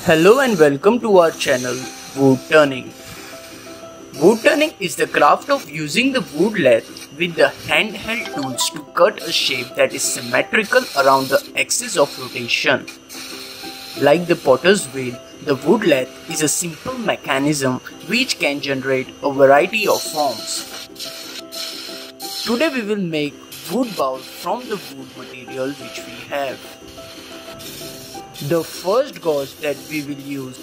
Hello and welcome to our channel Woodturning. Woodturning is the craft of using the wood lathe with the handheld tools to cut a shape that is symmetrical around the axis of rotation. Like the potter's wheel, the wood lathe is a simple mechanism which can generate a variety of forms. Today we will make wood bowl from the wood material which we have. The first gauge that we will use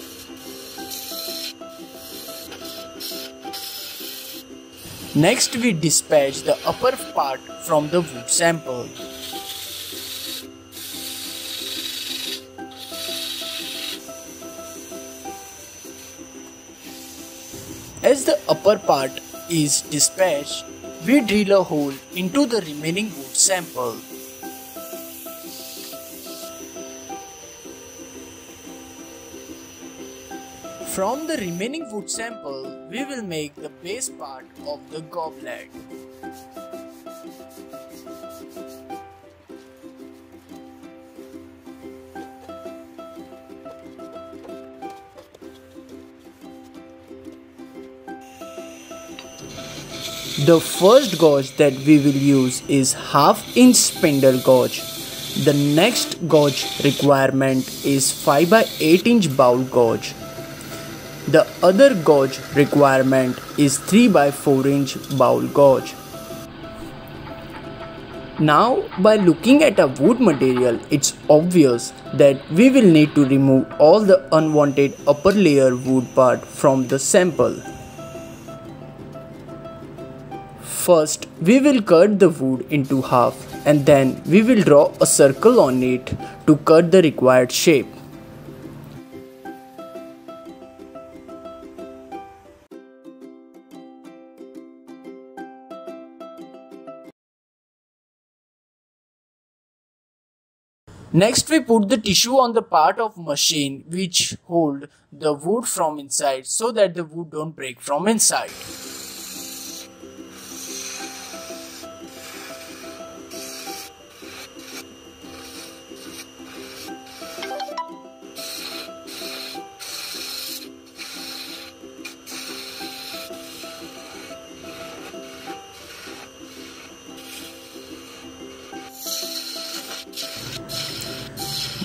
Next we dispatch the upper part from the wood sample. As the upper part is dispatched, we drill a hole into the remaining wood sample. From the remaining wood sample, we will make the base part of the goblet. The first gauge that we will use is 1/2 inch spindle gauge. The next gauge requirement is 5 by 8 inch bowl gauge. The other gauge requirement is 3 by 4 inch bowl gauge. Now, by looking at a wood material, it's obvious that we will need to remove all the unwanted upper layer wood part from the sample. First, we will cut the wood into half and then we will draw a circle on it to cut the required shape. Next, we put the tissue on the part of machine which hold the wood from inside so that the wood don't break from inside.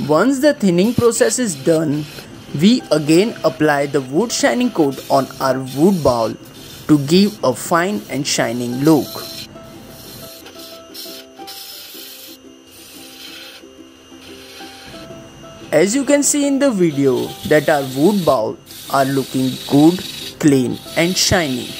Once the thinning process is done, we again apply the wood shining coat on our wood bowl to give a fine and shining look. As you can see in the video that our wood bowl are looking good, clean and shiny.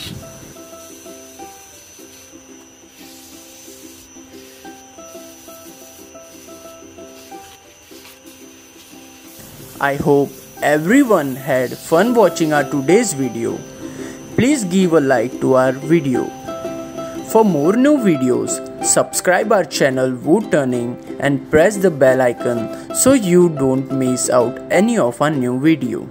I hope everyone had fun watching our today's video. Please give a like to our video. For more new videos, subscribe our channel Woodturning and press the bell icon so you don't miss out any of our new video.